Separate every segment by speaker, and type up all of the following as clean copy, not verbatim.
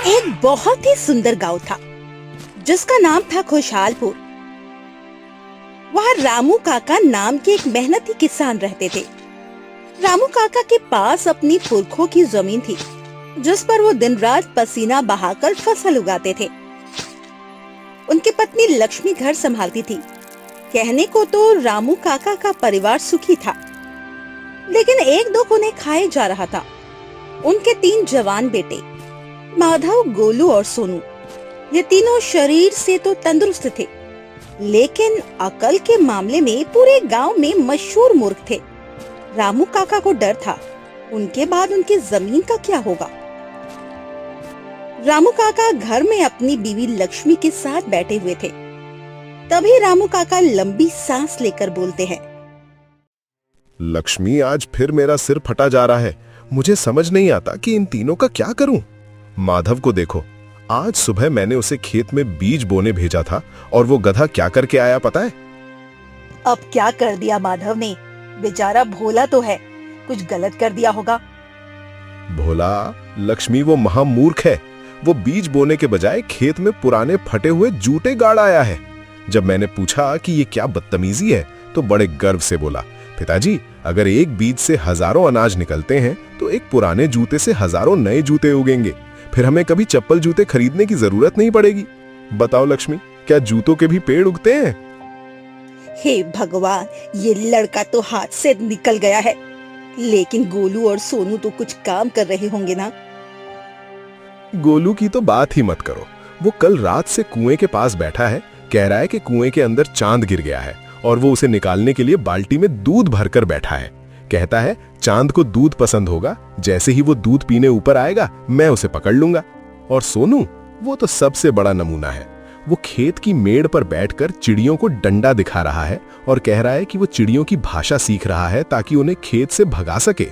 Speaker 1: एक बहुत ही सुंदर गांव था जिसका नाम था खुशहालपुर। वहाँ रामू काका नाम के एक मेहनती किसान रहते थे। रामू काका के पास अपनी पुरखों की जमीन थी जिस पर वो दिन रात पसीना बहाकर फसल उगाते थे। उनकी पत्नी लक्ष्मी घर संभालती थी। कहने को तो रामू काका का परिवार सुखी था, लेकिन एक दुख उन्हें खाए जा रहा था। उनके 3 जवान बेटे माधव, गोलू और सोनू, ये तीनों शरीर से तो तंदुरुस्त थे, लेकिन अकल के मामले में पूरे गांव में मशहूर मूर्ख थे। रामू काका को डर था उनके बाद उनकी जमीन का क्या होगा। रामू काका घर में अपनी बीवी लक्ष्मी के साथ बैठे हुए थे। तभी रामू काका लंबी सांस लेकर बोलते हैं,
Speaker 2: लक्ष्मी, आज फिर मेरा सिर फटा जा रहा है। मुझे समझ नहीं आता कि इन तीनों का क्या करूं। माधव को देखो, आज सुबह मैंने उसे खेत में बीज बोने भेजा था और वो गधा क्या करके आया पता है?
Speaker 1: अब क्या कर दिया माधव ने? बेचारा भोला तो है, कुछ गलत कर दिया होगा।
Speaker 2: भोला? लक्ष्मी, वो महामूर्ख है। वो बीज बोने के बजाय खेत में पुराने फटे हुए जूते गाड़ आया है। जब मैंने पूछा कि ये क्या बदतमीजी है तो बड़े गर्व से बोला, पिताजी, अगर एक बीज से हजारों अनाज निकलते हैं तो एक पुराने जूते से हजारों नए जूते उगेंगे। फिर हमें कभी चप्पल जूते खरीदने की जरूरत नहीं पड़ेगी। बताओ लक्ष्मी, क्या जूतों के भी पेड़ उगते हैं?
Speaker 1: हे भगवान, ये लड़का तो हाथ से निकल गया है, लेकिन गोलू और सोनू तो कुछ काम कर रहे होंगे ना।
Speaker 2: गोलू की तो बात ही मत करो। वो कल रात से कुएं के पास बैठा है, कह रहा है कि कुएं के अंदर चांद गिर गया है और वो उसे निकालने के लिए बाल्टी में दूध भरकर बैठा है। कहता है चांद को दूध पसंद होगा, जैसे ही वो दूध पीने ऊपर आएगा मैं उसे पकड़ लूंगा। और सोनू, वो तो सबसे बड़ा नमूना है। वो खेत की मेड़ पर बैठकर चिड़ियों को डंडा दिखा रहा है और कह रहा है कि वो चिड़ियों की भाषा सीख रहा है ताकि उन्हें खेत से भगा सके।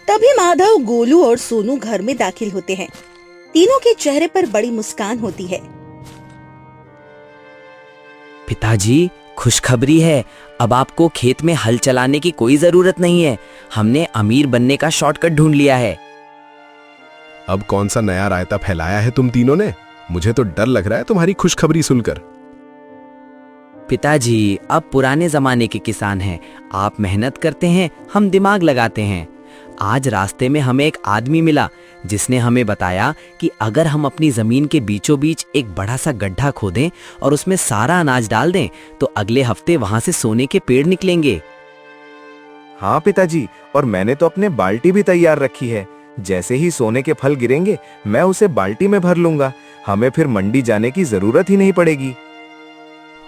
Speaker 1: तभी माधव, गोलू और सोनू घर में दाखिल होते हैं। तीनों के चेहरे पर बड़ी मुस्कान होती है।
Speaker 3: पिताजी, खुशखबरी है, अब आपको खेत में हल चलाने की कोई जरूरत नहीं है। हमने अमीर बनने का शॉर्टकट ढूंढ लिया है।
Speaker 2: अब कौन सा नया रायता फैलाया है तुम तीनों ने? मुझे तो डर लग रहा है तुम्हारी खुशखबरी सुनकर।
Speaker 3: पिताजी, अब पुराने जमाने के किसान हैं। आप मेहनत करते हैं, हम दिमाग लगाते हैं। आज रास्ते में हमें एक आदमी मिला जिसने हमें बताया कि अगर हम अपनी जमीन के बीचों बीच एक बड़ा सा गड्ढा खोदें और उसमें सारा अनाज डाल दें तो अगले हफ्ते वहां से सोने के पेड़ निकलेंगे।
Speaker 4: हाँ पिताजी, और मैंने तो अपने बाल्टी भी तैयार रखी है। जैसे ही सोने के फल गिरेंगे मैं उसे बाल्टी में भर लूंगा। हमें फिर मंडी जाने की जरूरत ही नहीं पड़ेगी।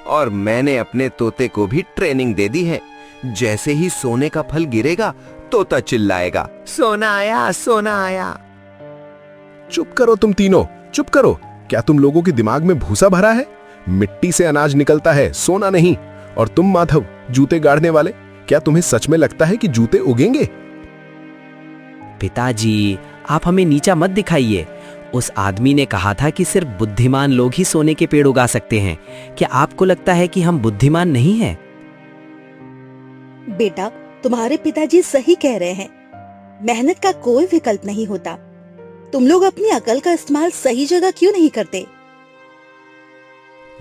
Speaker 5: और मैंने अपने तोते को भी ट्रेनिंग दे दी है। जैसे ही सोने का फल गिरेगा तोता चिल्लाएगा, सोना आया, सोना आया।
Speaker 2: चुप करो तुम तीनों, चुप करो। क्या तुम लोगों के दिमाग में भूसा भरा है? मिट्टी से अनाज निकलता है, सोना नहीं। और तुम माधव, जूते गाड़ने वाले, क्या तुम्हें सच में लगता है कि जूते उगेंगे?
Speaker 3: पिताजी, आप हमें नीचा मत दिखाइए। उस आदमी ने कहा था कि सिर्फ बुद्धिमान लोग ही सोने के पेड़ उगा सकते हैं। क्या आपको लगता है कि हम बुद्धिमान नहीं हैं?
Speaker 1: बेटा, तुम्हारे पिताजी सही कह रहे हैं। मेहनत का कोई विकल्प नहीं होता। तुम लोग अपनी अकल का इस्तेमाल सही जगह क्यों नहीं करते?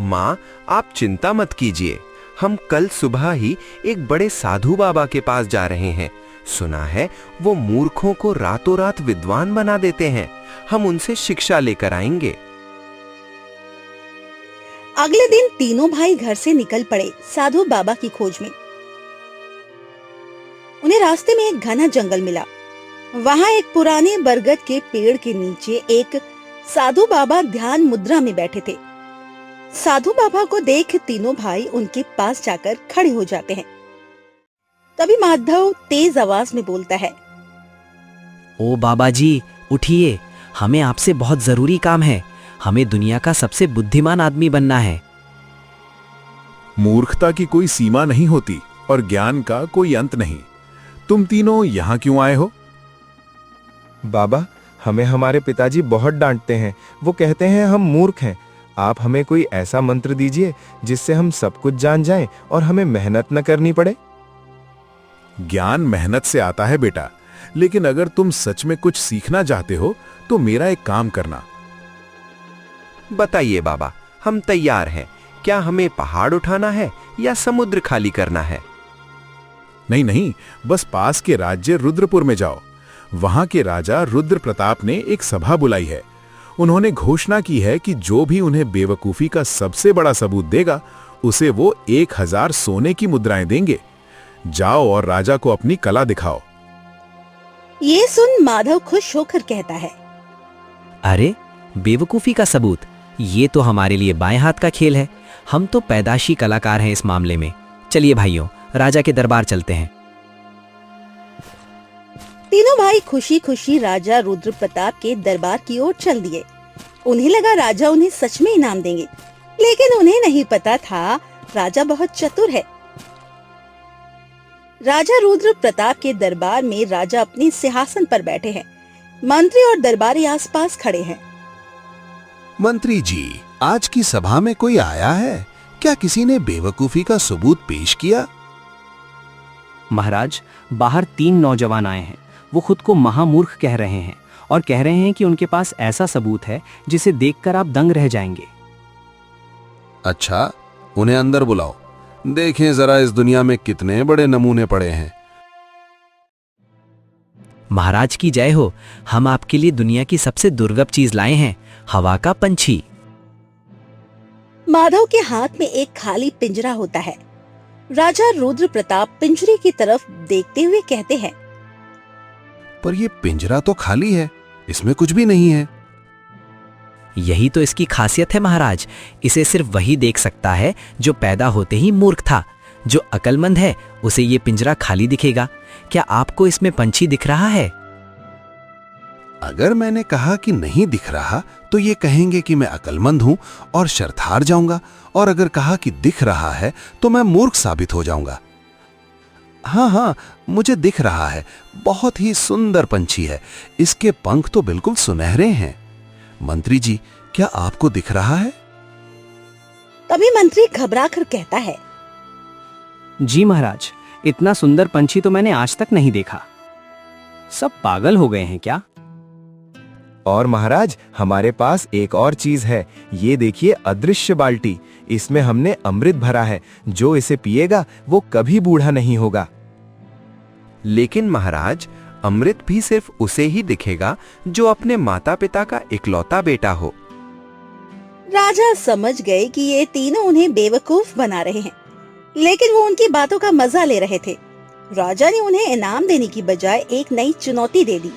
Speaker 5: माँ, आप चिंता मत कीजिए। हम कल सुबह ही एक बड़े साधु बाबा के पास जा रहे हैं। सुना है वो मूर्खों को रातों रात विद्वान बना देते हैं। हम उनसे शिक्षा लेकर आएंगे।
Speaker 1: अगले दिन तीनों भाई घर से निकल पड़े साधु बाबा की खोज में। उन्हें रास्ते में एक घना जंगल मिला। वहां एक पुराने बरगद के पेड़ के नीचे एक साधु बाबा ध्यान मुद्रा में बैठे थे। साधु बाबा को देख तीनों भाई उनके पास जाकर खड़े हो जाते हैं। तभी माधव तेज आवाज में बोलता है,
Speaker 3: ओ बाबा जी, उठिए, हमें आपसे बहुत जरूरी काम है। हमें दुनिया का सबसे बुद्धिमान आदमी बनना है।
Speaker 6: मूर्खता की कोई सीमा नहीं होती और ज्ञान का कोई अंत नहीं। तुम तीनों यहाँ क्यों आए हो?
Speaker 4: बाबा, हमें हमारे पिताजी बहुत डांटते हैं। वो कहते हैं हम मूर्ख हैं। आप हमें कोई ऐसा मंत्र दीजिए जिससे हम सब कुछ जान जाएं और हमें मेहनत न करनी पड़े।
Speaker 6: ज्ञान मेहनत से आता है बेटा। लेकिन अगर तुम सच में कुछ सीखना चाहते हो तो मेरा एक काम करना।
Speaker 5: बताइए बाबा, हम तैयार हैं। क्या हमें पहाड़ उठाना है या समुद्र खाली करना है?
Speaker 6: नहीं नहीं, बस पास के राज्य रुद्रपुर में जाओ। वहां के राजा रुद्र प्रताप ने एक सभा बुलाई है। उन्होंने घोषणा की है कि जो भी उन्हें बेवकूफी का सबसे बड़ा सबूत देगा उसे वो 1000 सोने की मुद्राएं देंगे। जाओ और राजा को अपनी कला दिखाओ।
Speaker 1: ये सुन माधव खुश होकर कहता है,
Speaker 3: अरे बेवकूफी का सबूत, ये तो हमारे लिए बाएं हाथ का खेल है। हम तो पैदाशी कलाकार हैं इस मामले में। चलिए भाइयों, राजा के दरबार चलते हैं।
Speaker 1: तीनों भाई खुशी खुशी राजा रुद्र प्रताप के दरबार की ओर चल दिए। उन्हें लगा राजा उन्हें सच में इनाम देंगे, लेकिन उन्हें नहीं पता था राजा बहुत चतुर है। राजा रुद्र प्रताप के दरबार में राजा अपने सिंहासन पर बैठे हैं। मंत्री और दरबारी आसपास खड़े हैं।
Speaker 7: मंत्री जी, आज की सभा में कोई आया है? क्या किसी ने बेवकूफी का सबूत पेश किया?
Speaker 8: महाराज, बाहर 3 नौजवान आए हैं। वो खुद को महामूर्ख कह रहे हैं और कह रहे हैं कि उनके पास ऐसा सबूत है जिसे देखकर आप दंग रह जाएंगे।
Speaker 7: अच्छा, उन्हें अंदर बुलाओ। देखें जरा इस दुनिया में कितने बड़े नमूने पड़े हैं।
Speaker 3: महाराज की जय हो। हम आपके लिए दुनिया की सबसे दुर्लभ चीज लाए हैं, हवा का पंछी।
Speaker 1: माधव के हाथ में एक खाली पिंजरा होता है। राजा रुद्र प्रताप पिंजरे की तरफ देखते हुए कहते हैं,
Speaker 7: पर ये पिंजरा तो खाली है, इसमें कुछ भी नहीं है।
Speaker 3: यही तो इसकी खासियत है महाराज। इसे सिर्फ वही देख सकता है जो पैदा होते ही मूर्ख था। जो अक्लमंद है उसे ये पिंजरा खाली दिखेगा। क्या आपको इसमें पंछी दिख रहा है?
Speaker 7: अगर मैंने कहा कि नहीं दिख रहा तो ये कहेंगे कि मैं अक्लमंद हूं और शर्त हार जाऊंगा, और अगर कहा कि दिख रहा है तो मैं मूर्ख साबित हो जाऊंगा। हाँ, मुझे दिख रहा है। बहुत ही सुंदर पंछी है। इसके पंख तो बिल्कुल सुनहरे हैं। मंत्री जी, क्या आपको दिख रहा है?
Speaker 1: तभी मंत्री घबराकर कहता है,
Speaker 8: जी महाराज, इतना सुंदर पंछी तो मैंने आज तक नहीं देखा। सब पागल हो गए हैं क्या?
Speaker 4: और महाराज, हमारे पास एक और चीज है। ये देखिए, अदृश्य बाल्टी। इसमें हमने अमृत भरा है। जो इसे पिएगा वो कभी बूढ़ा नहीं होगा।
Speaker 5: लेकिन महाराज, अमृत भी सिर्फ उसे ही दिखेगा जो अपने माता पिता का इकलौता बेटा हो।
Speaker 1: राजा समझ गए कि ये तीनों उन्हें बेवकूफ बना रहे हैं, लेकिन वो उनकी बातों का मजा ले रहे थे। राजा ने उन्हें इनाम देने की बजाय एक नई चुनौती दे दी।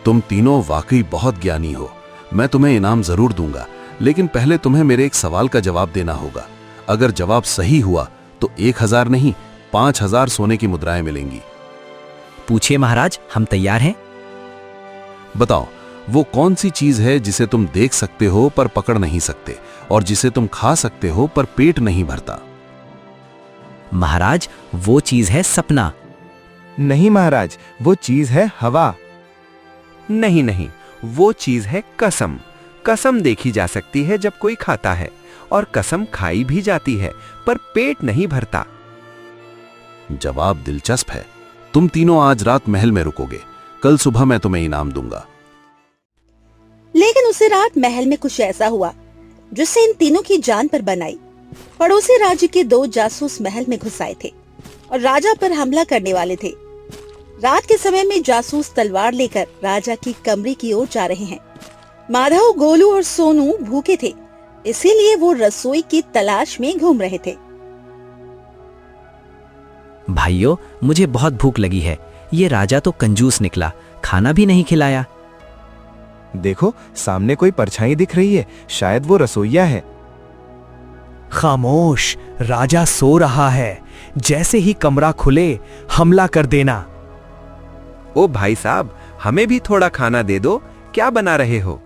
Speaker 7: तुम तीनों वाकई बहुत ज्ञानी हो। मैं तुम्हें इनाम जरूर दूंगा, लेकिन पहले तुम्हें मेरे एक सवाल का जवाब देना होगा। अगर जवाब सही हुआ तो 1000 नहीं 5000 सोने की मुद्राएं मिलेंगी।
Speaker 3: पूछिए महाराज, हम तैयार हैं।
Speaker 7: बताओ, वो कौन सी चीज है जिसे तुम देख सकते हो पर पकड़ नहीं सकते, और जिसे तुम खा सकते हो पर पेट नहीं भरता?
Speaker 3: महाराज, वो चीज है सपना।
Speaker 4: नहीं महाराज, वो चीज है हवा।
Speaker 5: नहीं, वो चीज है कसम। कसम देखी जा सकती है जब कोई खाता है, और कसम खाई भी जाती है, पर पेट नहीं भरता।
Speaker 7: जवाब दिलचस्प है। तुम तीनों आज रात महल में रुकोगे। कल सुबह मैं तुम्हें इनाम दूंगा।
Speaker 1: लेकिन उसी रात महल में कुछ ऐसा हुआ जिससे इन तीनों की जान पर बन आई। पड़ोसी राज्य के 2 जासूस महल में घुस आए थे और राजा पर हमला करने वाले थे। रात के समय में जासूस तलवार लेकर राजा की कमरे की ओर जा रहे हैं। माधव, गोलू और सोनू भूखे थे, इसीलिए वो रसोई की तलाश में घूम रहे थे।
Speaker 3: भाइयों, मुझे बहुत भूख लगी है। ये राजा तो कंजूस निकला, खाना भी नहीं खिलाया।
Speaker 4: देखो, सामने कोई परछाई दिख रही है। शायद वो रसोइया है।
Speaker 9: खामोश, राजा सो रहा है। जैसे ही कमरा खुले हमला कर देना।
Speaker 5: ओ भाई साहब, हमें भी थोड़ा खाना दे दो। क्या बना रहे हो?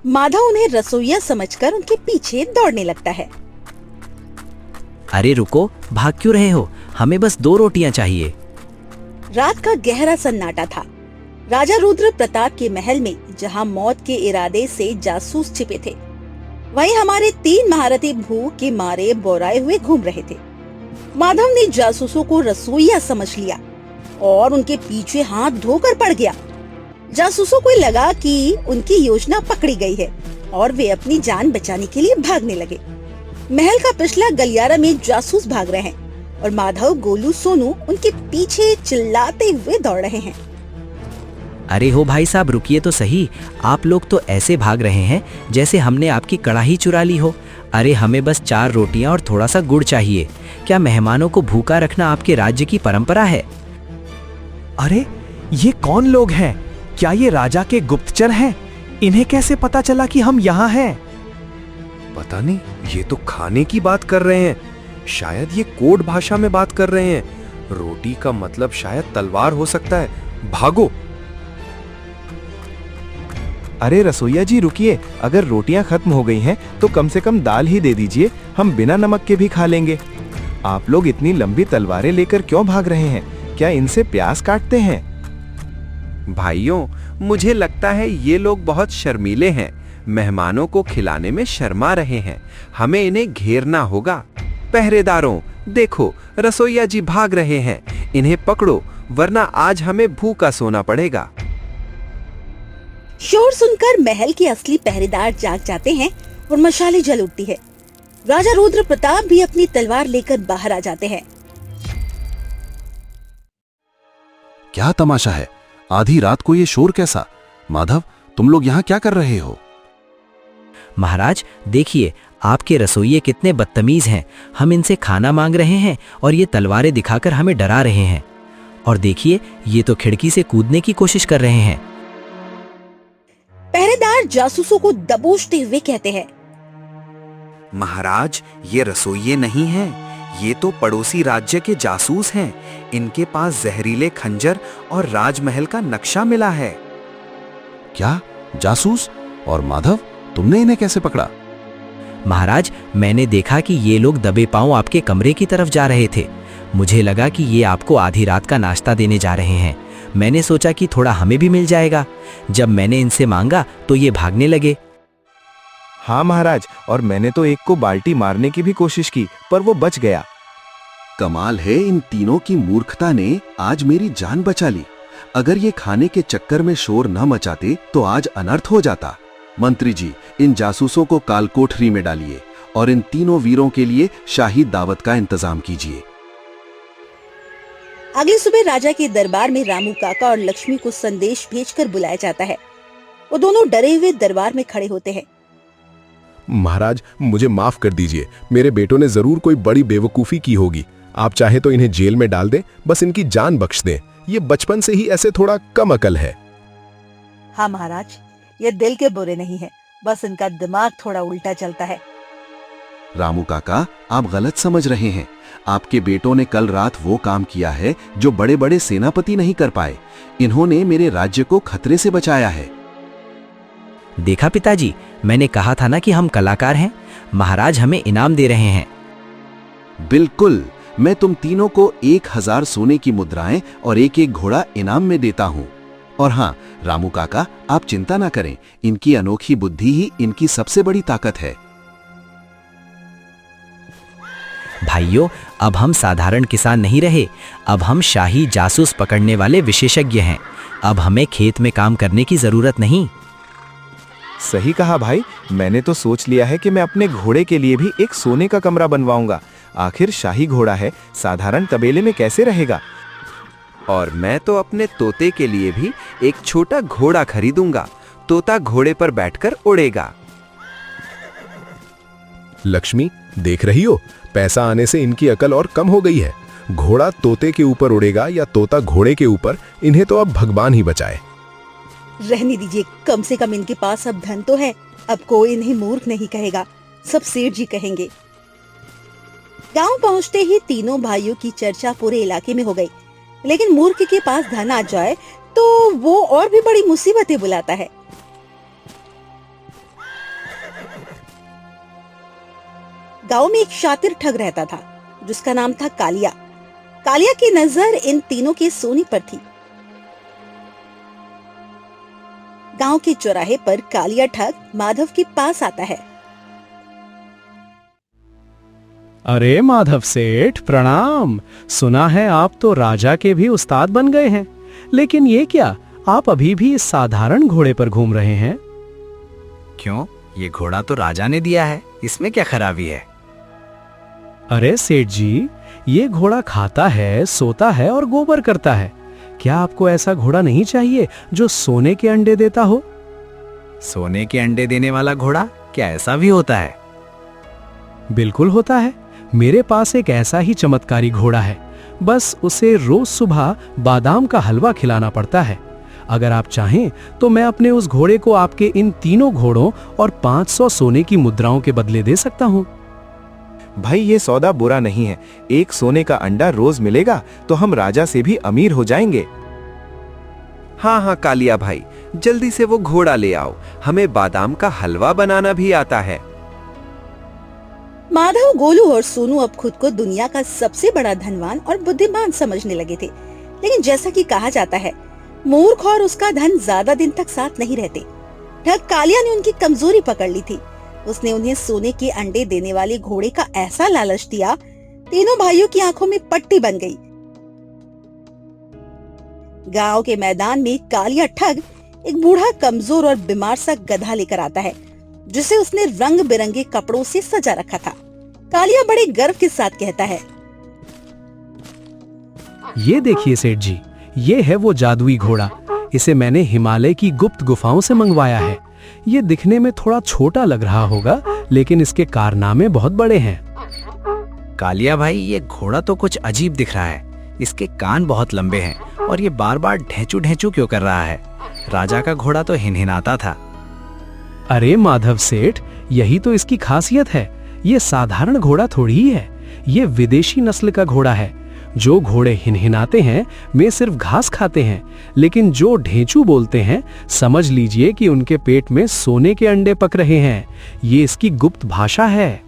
Speaker 1: माधव उन्हें रसोइया समझकर उनके पीछे दौड़ने लगता है।
Speaker 3: अरे रुको, भाग क्यों रहे हो? हमें बस 2 रोटियां चाहिए।
Speaker 1: रात का गहरा सन्नाटा था। राजा रुद्र प्रताप के महल में, जहां मौत के इरादे से जासूस छिपे थे, वहीं हमारे 3 महारथी भूख के मारे बोराए हुए घूम रहे थे। माधव ने जासूसों को रसोइया समझ लिया और उनके पीछे हाथ धोकर पड़ गया। जासूसों को लगा कि उनकी योजना पकड़ी गई है और वे अपनी जान बचाने के लिए भागने लगे। महल का पिछला गलियारा में जासूस भाग रहे हैं और माधव, गोलू, सोनू उनके पीछे चिल्लाते हुए दौड़ रहे हैं।
Speaker 3: अरे हो भाई साहब, रुकिए तो सही। आप लोग तो ऐसे भाग रहे हैं जैसे हमने आपकी कड़ाही चुरा ली हो। अरे हमें बस 4 रोटियां और थोड़ा सा गुड़ चाहिए। क्या मेहमानों को भूखा रखना आपके राज्य की परंपरा है?
Speaker 9: अरे ये कौन लोग हैं? क्या ये राजा के गुप्तचर हैं? इन्हें कैसे पता चला कि हम यहाँ हैं?
Speaker 4: पता नहीं, ये तो खाने की बात कर रहे हैं। शायद ये कोड भाषा में बात कर रहे हैं। रोटी का मतलब शायद तलवार हो सकता है। भागो। अरे रसोइया जी रुकिए, अगर रोटियां खत्म हो गई हैं तो कम से कम दाल ही दे दीजिए, हम बिना नमक के भी खा लेंगे। आप लोग इतनी लंबी तलवारें लेकर क्यों भाग रहे हैं? क्या इनसे प्यास काटते हैं?
Speaker 5: भाइयों, मुझे लगता है ये लोग बहुत शर्मीले हैं। मेहमानों को खिलाने में शर्मा रहे हैं। हमें इन्हें घेरना होगा। पहरेदारों, देखो रसोइया जी भाग रहे हैं। इन्हें पकड़ो, वरना आज हमें भूखा सोना पड़ेगा।
Speaker 1: शोर सुनकर महल के असली पहरेदार जाग जाते हैं और मशालें जल उठती है। राजा रुद्र प्रताप भी अपनी तलवार लेकर बाहर आ जाते हैं।
Speaker 7: क्या तमाशा है? आधी रात को ये शोर कैसा? माधव, तुम लोग यहाँ क्या कर रहे हो?
Speaker 3: महाराज देखिए, आपके रसोइये कितने बदतमीज हैं। हम इनसे खाना मांग रहे हैं और ये तलवारें दिखाकर हमें डरा रहे हैं। और देखिए, ये तो खिड़की से कूदने की कोशिश कर रहे हैं।
Speaker 1: पहरेदार जासूसों को दबोचते हुए कहते हैं,
Speaker 4: महाराज, ये रसोइये नहीं हैं। ये तो पड़ोसी राज्य के जासूस हैं। इनके पास जहरीले खंजर और राजमहल का नक्शा मिला है।
Speaker 7: क्या जासूस? और माधव, तुमने इन्हें कैसे पकड़ा?
Speaker 3: महाराज, मैंने देखा कि ये लोग दबे पांव आपके कमरे की तरफ जा रहे थे। मुझे लगा कि ये आपको आधी रात का नाश्ता देने जा रहे हैं। मैंने सोचा कि थोड़ा हमें भी मिल जाएगा। जब मैंने इनसे मांगा तो ये भागने लगे।
Speaker 4: हाँ महाराज, और मैंने तो एक को बाल्टी मारने की भी कोशिश की, पर वो बच गया।
Speaker 7: कमाल है, इन तीनों की मूर्खता ने आज मेरी जान बचा ली। अगर ये खाने के चक्कर में शोर न मचाते तो आज अनर्थ हो जाता। मंत्री जी, इन जासूसों को कालकोठरी में डालिए और इन तीनों वीरों के लिए शाही दावत का इंतजाम कीजिए।
Speaker 1: अगली सुबह राजा के दरबार में रामू काका और लक्ष्मी को संदेश भेजकर बुलाया जाता है। वो दोनों डरे हुए दरबार में खड़े होते हैं।
Speaker 2: महाराज, मुझे माफ कर दीजिए। मेरे बेटों ने जरूर कोई बड़ी बेवकूफी की होगी। आप चाहे तो इन्हें जेल में डाल दें, बस इनकी जान बख्श दें। ये बचपन से ही ऐसे थोड़ा कम अकल है।
Speaker 1: हाँ महाराज, ये दिल के बुरे नहीं है, बस इनका दिमाग थोड़ा उल्टा चलता है।
Speaker 7: रामू काका, आप गलत समझ रहे हैं। आपके बेटों ने कल रात वो काम किया है जो बड़े बड़े सेनापति नहीं कर पाए। इन्होंने मेरे राज्य को खतरे से बचाया है।
Speaker 3: देखा पिताजी, मैंने कहा था ना कि हम कलाकार हैं। महाराज हमें इनाम दे रहे हैं।
Speaker 7: बिल्कुल, मैं तुम तीनों को 1000 सोने की मुद्राएं और एक घोड़ा इनाम में देता हूं। और हाँ रामू काका, आप चिंता ना करें, इनकी अनोखी बुद्धि ही इनकी सबसे बड़ी ताकत है।
Speaker 3: भाइयों, अब हम साधारण किसान नहीं रहे। अब हम शाही जासूस पकड़ने वाले विशेषज्ञ हैं। अब हमें खेत में काम करने की जरूरत नहीं।
Speaker 4: सही कहा भाई, मैंने तो सोच लिया है कि मैं अपने घोड़े के लिए भी एक सोने का कमरा बनवाऊंगा। आखिर शाही घोड़ा है, साधारण तबेले में कैसे रहेगा।
Speaker 5: और मैं तो अपने तोते के लिए भी एक छोटा घोड़ा खरीदूंगा। तोता घोड़े पर बैठकर उड़ेगा।
Speaker 2: लक्ष्मी, देख रही हो, पैसा आने से इनकी अकल और कम हो गई है। घोड़ा तोते के ऊपर उड़ेगा या तोता घोड़े के ऊपर, इन्हें तो अब भगवान ही बचाए।
Speaker 1: रहने दीजिए, कम से कम इनके पास अब धन तो है। अब कोई इन्हें मूर्ख नहीं कहेगा, सब सेठ जी कहेंगे। गांव पहुंचते ही तीनों भाइयों की चर्चा पूरे इलाके में हो गई। लेकिन मूर्ख के पास धन आ जाए तो वो और भी बड़ी मुसीबतें बुलाता है। गांव में एक शातिर ठग रहता था जिसका नाम था कालिया। कालिया की नजर इन तीनों के सोने पर थी। गांव के चौराहे पर कालिया ठग माधव के पास आता है।
Speaker 9: अरे माधव सेठ, प्रणाम। सुना है आप तो राजा के भी उस्ताद बन गए हैं, लेकिन ये क्या, आप अभी भी इस साधारण घोड़े पर घूम रहे हैं?
Speaker 3: क्यों, ये घोड़ा तो राजा ने दिया है, इसमें क्या खराबी है?
Speaker 9: अरे सेठ जी, ये घोड़ा खाता है, सोता है और गोबर करता है। क्या आपको ऐसा घोड़ा नहीं चाहिए जो सोने के अंडे देता हो?
Speaker 3: सोने के अंडे देने वाला घोड़ा, क्या ऐसा भी होता है?
Speaker 9: बिल्कुल होता है। मेरे पास एक ऐसा ही चमत्कारी घोड़ा है। बस उसे रोज सुबह बादाम का हलवा खिलाना पड़ता है। अगर आप चाहें तो मैं अपने उस घोड़े को आपके इन तीनों घोड़ों और 500 सोने की मुद्राओं के बदले दे सकता हूँ।
Speaker 4: भाई ये सौदा बुरा नहीं है। एक सोने का अंडा रोज मिलेगा तो हम राजा से भी अमीर हो जाएंगे।
Speaker 5: हाँ हाँ कालिया भाई, जल्दी से वो घोड़ा ले आओ, हमें बादाम का हलवा बनाना भी आता है।
Speaker 1: माधव, गोलू और सोनू अब खुद को दुनिया का सबसे बड़ा धनवान और बुद्धिमान समझने लगे थे। लेकिन जैसा कि कहा जाता है, मूर्ख और उसका धन ज्यादा दिन तक साथ नहीं रहते। ठग कालिया ने उनकी कमजोरी पकड़ ली थी। उसने उन्हें सोने के अंडे देने वाले घोड़े का ऐसा लालच दिया, तीनों भाइयों की आंखों में पट्टी बन गई। गांव के मैदान में कालिया ठग एक बूढ़ा, कमजोर और बीमार सा गधा लेकर आता है, जिसे उसने रंग बिरंगे कपड़ों से सजा रखा था। कालिया बड़े गर्व के साथ कहता है,
Speaker 9: ये देखिए सेठ जी, ये है वो जादुई घोड़ा। इसे मैंने हिमालय की गुप्त गुफाओं से मंगवाया है। ये दिखने में थोड़ा छोटा लग रहा होगा, लेकिन इसके कारनामे बहुत बड़े हैं।
Speaker 3: कालिया भाई, ये घोड़ा तो कुछ अजीब दिख रहा है। इसके कान बहुत लंबे हैं और ये बार बार ढेंचू ढेंचू क्यों कर रहा है? राजा का घोड़ा तो हिनहिनाता था।
Speaker 9: अरे माधव सेठ, यही तो इसकी खासियत है। ये साधारण घोड़ा थोड़ी ही है, ये विदेशी नस्ल का घोड़ा है। जो घोड़े हिनहिनाते हैं वे सिर्फ घास खाते हैं, लेकिन जो ढेंचू बोलते हैं, समझ लीजिए कि उनके पेट में सोने के अंडे पक रहे हैं। ये इसकी गुप्त भाषा है।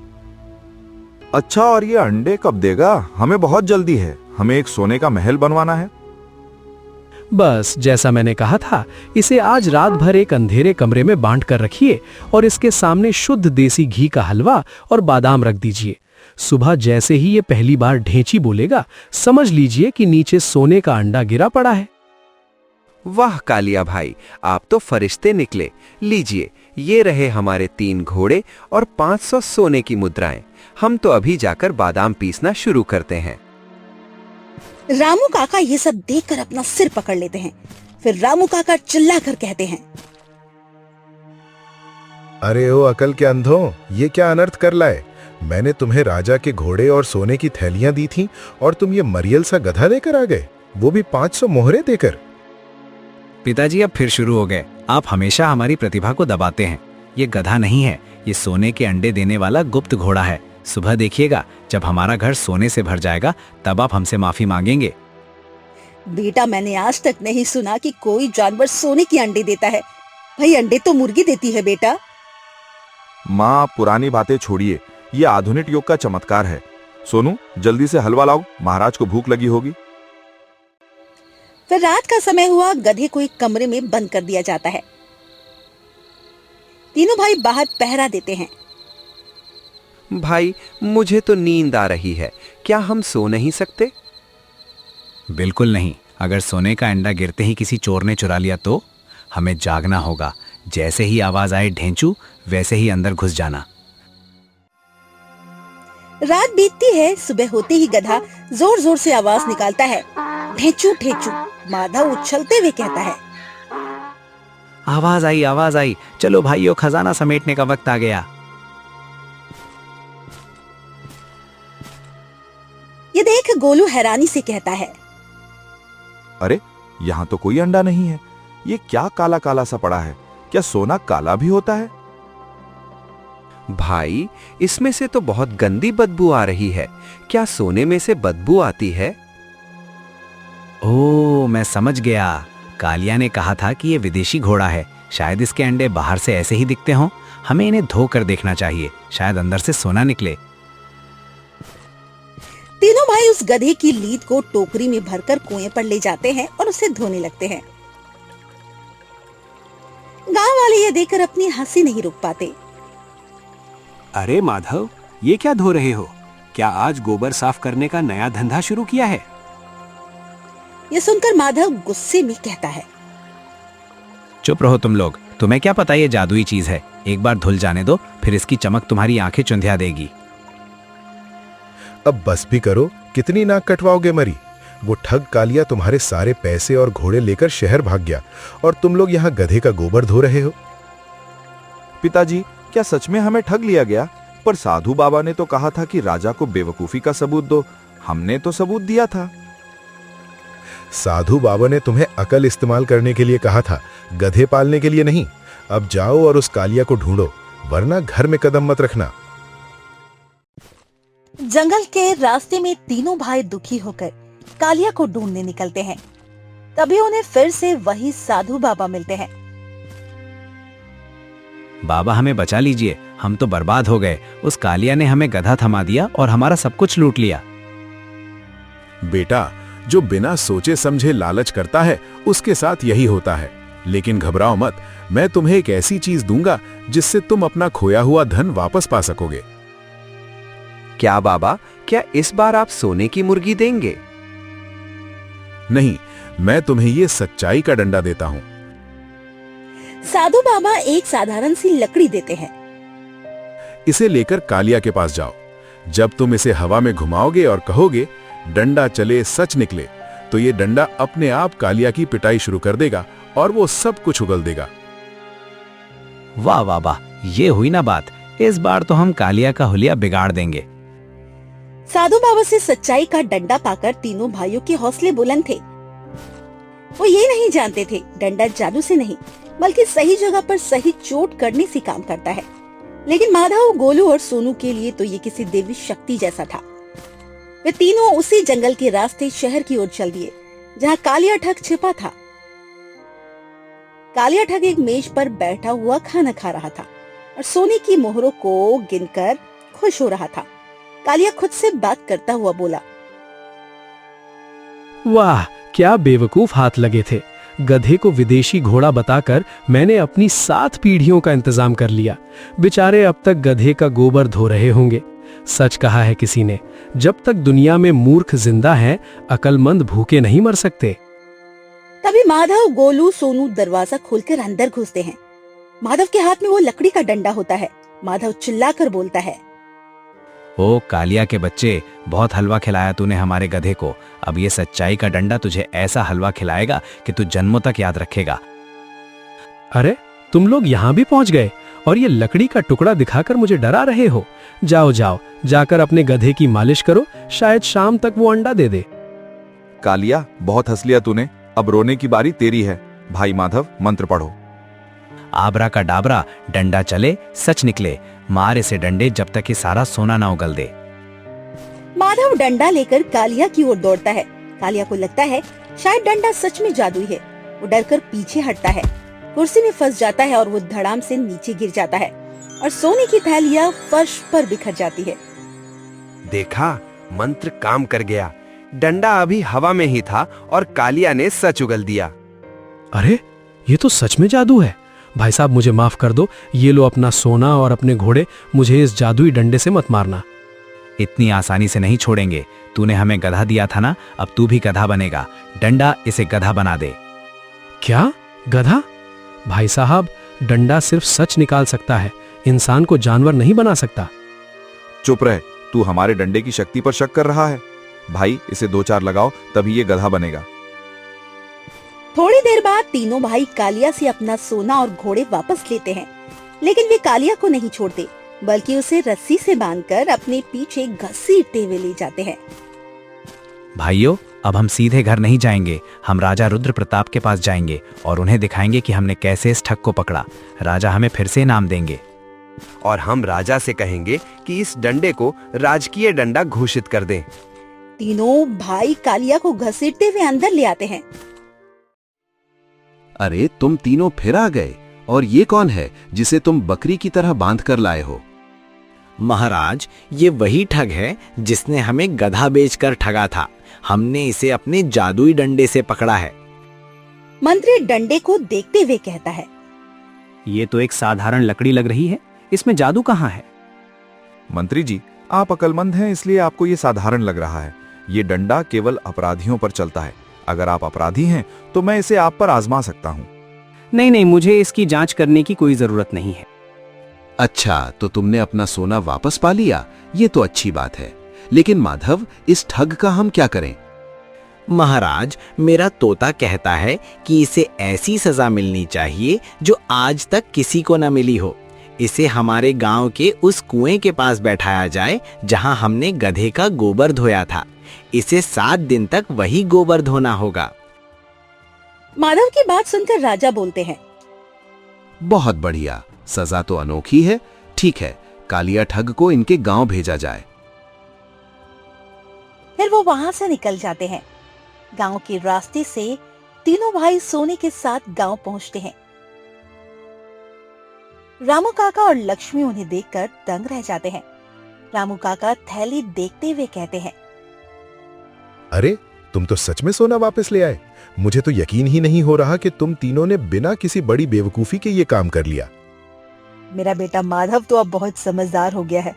Speaker 10: अच्छा, और ये अंडे कब देगा? हमें बहुत जल्दी है, हमें एक सोने का महल बनवाना है।
Speaker 9: बस जैसा मैंने कहा था, इसे आज रात भर एक अंधेरे कमरे में बांध कर रखिए और इसके सामने शुद्ध देसी घी का हलवा और बादाम रख दीजिए। सुबह जैसे ही ये पहली बार ढेंची बोलेगा, समझ लीजिए कि नीचे सोने का अंडा गिरा पड़ा है।
Speaker 5: वाह कालिया भाई, आप तो फरिश्ते निकले। लीजिए, ये रहे हमारे 3 घोड़े और 500 सोने की मुद्राएं। हम तो अभी जाकर बादाम पीसना शुरू करते हैं।
Speaker 1: रामू काका ये सब देखकर अपना सिर पकड़ लेते हैं। फिर रामू काका चिल्लाकर कहते हैं,
Speaker 2: अरे ओ अकल के अंधों, ये क्या अनर्थ कर लाए? मैंने तुम्हें राजा के घोड़े और सोने की थैलियां दी थीं और तुम ये मरियल सा गधा लेकर आ गए, वो भी 500 मोहरे देकर।
Speaker 3: पिताजी अब फिर शुरू हो गए। आप हमेशा हमारी प्रतिभा को दबाते हैं। ये गधा नहीं है, ये सोने के अंडे देने वाला गुप्त घोड़ा है। सुबह देखिएगा, जब हमारा घर सोने से भर जाएगा, तब आप हमसे माफी मांगेंगे।
Speaker 1: बेटा, मैंने आज तक नहीं सुना कि कोई जानवर सोने के अंडे देता है। भाई, अंडे तो मुर्गी देती है बेटा।
Speaker 10: माँ, पुरानी बातें छोड़िए, ये आधुनिक युग का चमत्कार है। सोनू, जल्दी से हलवा लाओ, महाराज को भूख लगी होगी।
Speaker 1: फिर रात का समय हुआ, गधे को एक कमरे में बंद कर दिया जाता है। तीनों भाई बाहर पहरा देते हैं।
Speaker 5: भाई, मुझे तो नींद आ रही है, क्या हम सो नहीं सकते?
Speaker 3: बिल्कुल नहीं। अगर सोने का अंडा गिरते ही किसी चोर ने चुरा लिया तो हमें जागना होगा। जैसे ही आवाज आए ढेंचू, वैसे ही अंदर घुस जाना।
Speaker 1: रात बीतती है। सुबह होते ही गधा जोर जोर से आवाज निकालता है, ढेंचू ढेंचू। माधव उछलते हुए कहता है,
Speaker 3: आवाज आई, आवाज आई। चलो भाइयों, खजाना समेटने का वक्त आ गया।
Speaker 1: ये देख गोलू हैरानी से कहता है,
Speaker 10: अरे, यहाँ तो कोई अंडा नहीं है। ये क्या काला काला सा पड़ा है? क्या सोना काला भी होता है?
Speaker 5: भाई, इसमें से तो बहुत गंदी बदबू आ रही है। क्या सोने में से बदबू आती है?
Speaker 3: ओह, मैं समझ गया। कालिया ने कहा था कि ये विदेशी घोड़ा है। शायद इसके अंडे बाहर से ऐसे ही दिखते हों। हमें इन्हें धोकर देखना चाहिए, शायद अंदर से सोना निकले।
Speaker 1: तीनों भाई उस गधे की लीद को टोकरी में भरकर कुएं पर ले जाते हैं और उसे धोने लगते हैं। गांव वाले ये देखकर अपनी हंसी नहीं रोक पाते।
Speaker 8: अरे माधव, ये क्या धो रहे हो? क्या आज गोबर साफ करने का नया धंधा शुरू किया है?
Speaker 1: ये सुनकर माधव गुस्से में कहता है,
Speaker 3: चुप रहो तुम लोग, तुम्हें क्या पता ये जादुई चीज है। एक बार धुल जाने दो, फिर इसकी चमक तुम्हारी आंखें चुंधिया देगी।
Speaker 2: अब बस भी करो, कितनी नाक कटवाओगे मरी। वो ठग कालिया तुम्हारे सारे पैसे और घोड़े लेकर शहर भाग गया और तुम लोग यहाँ गधे का गोबर धो रहे हो।
Speaker 10: पिताजी, क्या सच में हमें ठग लिया गया? पर साधु बाबा ने तो कहा था कि राजा को बेवकूफी का सबूत दो। हमने तो सबूत दिया था।
Speaker 2: साधु बाबा ने तुम्हें अकल इस्तेमाल करने के लिए कहा था, गधे पालने के लिए नहीं। अब जाओ और उस कालिया को ढूंढो, वरना घर में कदम मत रखना।
Speaker 1: जंगल के रास्ते में तीनों भाई दुखी होकर कालिया को ढूंढने निकलते हैं। तभी उन्हें फिर से वही साधु बाबा मिलते हैं।
Speaker 3: बाबा हमें बचा लीजिए, हम तो बर्बाद हो गए। उस कालिया ने हमें गधा थमा दिया और हमारा सब कुछ लूट लिया।
Speaker 6: बेटा, जो बिना सोचे समझे लालच करता है उसके साथ यही होता है। लेकिन घबराओ मत, मैं तुम्हें एक ऐसी चीज दूंगा जिससे तुम अपना खोया हुआ धन वापस पा सकोगे।
Speaker 5: क्या बाबा, क्या इस बार आप सोने की मुर्गी देंगे?
Speaker 6: नहीं, मैं तुम्हें ये सच्चाई का डंडा देता हूं।
Speaker 1: साधु बाबा एक साधारण सी लकड़ी देते हैं।
Speaker 6: इसे लेकर कालिया के पास जाओ। जब तुम इसे हवा में घुमाओगे और कहोगे डंडा चले सच निकले, तो ये डंडा अपने आप कालिया की पिटाई शुरू कर देगा और वो सब कुछ उगल देगा।
Speaker 3: वाह वाह वाह, ये हुई ना बात। इस बार तो हम कालिया का हुलिया बिगाड़ देंगे।
Speaker 1: साधु बाबा से सच्चाई का डंडा पाकर तीनों भाइयों के हौसले बुलंद थे। वो ये नहीं जानते थे डंडा जादू से नहीं, बल्कि सही जगह पर सही चोट करने से काम करता है। लेकिन माधव, गोलू और सोनू के लिए तो ये किसी देवी शक्ति जैसा था। वे तीनों उसी जंगल के रास्ते शहर की ओर चल दिए जहाँ कालिया ठग छिपा था। कालिया ठग एक मेज पर बैठा हुआ खाना खा रहा था और सोने की मोहरों को गिनकर खुश हो रहा था। कालिया खुद से बात करता हुआ बोला,
Speaker 9: वाह, क्या बेवकूफ हाथ लगे थे। गधे को विदेशी घोड़ा बताकर मैंने अपनी 7 पीढ़ियों का इंतजाम कर लिया। बेचारे अब तक गधे का गोबर धो रहे होंगे। सच कहा है किसी ने, जब तक दुनिया में मूर्ख जिंदा हैं, अकलमंद भूखे नहीं मर सकते।
Speaker 1: तभी माधव, गोलू, सोनू दरवाजा खोलकर अंदर घुसते हैं। माधव के हाथ में वो लकड़ी का डंडा होता है। माधव चिल्लाकर बोलता है,
Speaker 3: ओ कालिया के बच्चे, बहुत हलवा खिलाया तूने हमारे गधे को। अब ये सच्चाई का डंडा तुझे ऐसा हलवा खिलाएगा कि तू जन्मों तक याद रखेगा।
Speaker 9: अरे, तुम लोग यहाँ भी पहुंच गए और ये लकड़ी का टुकड़ा दिखाकर मुझे डरा रहे हो। जाओ जाओ, जाकर अपने गधे की मालिश करो, शायद शाम तक वो अंडा दे दे।
Speaker 10: कालिया, बहुत हंस लिया तूने। अब रोने की बारी तेरी है। भाई माधव, मंत्र पढ़ो।
Speaker 3: आबरा का डाबरा, डंडा चले सच निकले, मार इसे डंडे जब तक ये सारा सोना ना उगल दे।
Speaker 1: माधव डंडा लेकर कालिया की ओर दौड़ता है। कालिया को लगता है शायद डंडा सच में जादुई है। वो डरकर पीछे हटता है, कुर्सी में फंस जाता है और वो धड़ाम से नीचे गिर जाता है और सोने की थैलियां फर्श पर बिखर जाती है।
Speaker 5: देखा, मंत्र काम कर गया। डंडा अभी हवा में ही था और कालिया ने सच उगल दिया।
Speaker 9: अरे, ये तो सच में जादू है। भाई साहब, मुझे माफ कर दो। ये लो अपना सोना और अपने घोड़े। मुझे इस जादुई डंडे से मत मारना।
Speaker 3: इतनी आसानी से नहीं छोड़ेंगे। तूने हमें गधा दिया था ना, अब तू भी गधा बनेगा। डंडा इसे गधा बना दे।
Speaker 9: क्या? गधा? भाई साहब, डंडा सिर्फ सच निकाल सकता है, इंसान को जानवर नहीं बना सकता।
Speaker 10: चुप रह, तू हमारे डंडे की शक्ति पर शक कर रहा है। भाई, इसे 2-4 लगाओ, तभी ये गधा बनेगा।
Speaker 1: थोड़ी देर बाद तीनों भाई कालिया से अपना सोना और घोड़े वापस लेते हैं। लेकिन वे कालिया को नहीं छोड़ते, बल्कि उसे रस्सी से बांधकर अपने पीछे घसीटते हुए ले जाते हैं।
Speaker 3: भाइयों, अब हम सीधे घर नहीं जाएंगे। हम राजा रुद्र प्रताप के पास जाएंगे और उन्हें दिखाएंगे कि हमने कैसे इस ठग को पकड़ा। राजा हमें फिर से इनाम देंगे
Speaker 5: और हम राजा से कहेंगे कि इस डंडे को राजकीय डंडा घोषित कर दें।
Speaker 1: तीनों भाई कालिया को घसीटते हुए अंदर ले आते हैं।
Speaker 7: अरे, तुम तीनों फिर आ गए। और ये कौन है जिसे तुम बकरी की तरह बांध कर लाए हो?
Speaker 3: महाराज, ये वही ठग है जिसने हमें गधा बेचकर ठगा था। हमने इसे अपने जादुई डंडे से पकड़ा है।
Speaker 1: मंत्री डंडे को देखते हुए कहता है,
Speaker 8: ये तो एक साधारण लकड़ी लग रही है, इसमें जादू कहाँ है?
Speaker 10: मंत्री जी, आप अकलमंद हैं इसलिए आपको ये साधारण लग रहा है। ये डंडा केवल अपराधियों पर चलता है। अगर आप अपराधी हैं तो मैं इसे आप पर आजमा सकता हूँ।
Speaker 8: नहीं नहीं, मुझे इसकी जांच करने की कोई जरूरत नहीं है।
Speaker 7: अच्छा, तो तुमने अपना सोना वापस पा लिया, ये तो अच्छी बात है। लेकिन माधव, इस ठग का हम क्या करें?
Speaker 3: महाराज, मेरा तोता कहता है कि इसे ऐसी सजा मिलनी चाहिए जो आज तक किसी को न मिली हो। इसे हमारे गांव के उस कुएं के पास बैठाया जाए जहां हमने गधे का गोबर धोया था। इसे 7 दिन तक वही गोबर धोना होगा।
Speaker 1: माधव की बात सुनकर राजा बोलते हैं,
Speaker 7: बहुत बढ़िया, सजा तो अनोखी है। ठीक है, कालिया ठग को इनके गांव भेजा जाए।
Speaker 1: फिर वो वहां से निकल जाते हैं। गांव के रास्ते से तीनों भाई सोने के साथ गांव पहुंचते हैं। रामू काका और लक्ष्मी उन्हें देखकर दंग रह जाते हैं। रामू काका थैली देखते हुए कहते हैं,
Speaker 2: अरे, तुम तो सच में सोना वापस ले आए। मुझे तो यकीन ही नहीं हो रहा कि तुम तीनों ने बिना किसी बड़ी बेवकूफी के ये काम कर लिया।
Speaker 1: मेरा बेटा माधव तो अब बहुत समझदार हो गया है।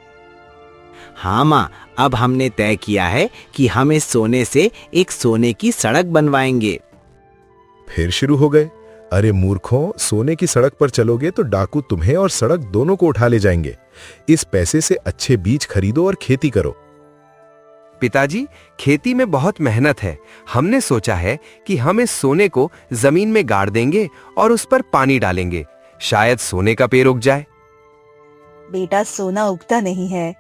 Speaker 3: हाँ माँ, अब हमने तय किया है कि हम इस सोने से एक सोने की सड़क बनवाएंगे।
Speaker 2: फिर शुरू हो गए। अरे मूर्खों, सोने की सड़क पर चलोगे तो डाकू तुम्हें और सड़क दोनों को उठा ले जाएंगे। इस पैसे से अच्छे बीज खरीदो और खेती करो।
Speaker 5: पिताजी, खेती में बहुत मेहनत है। हमने सोचा है कि हम इस सोने को जमीन में गाड़ देंगे और उस पर पानी डालेंगे। शायद सोने का पेड़ उग जाए।
Speaker 1: बेटा, सोना उगता नहीं है,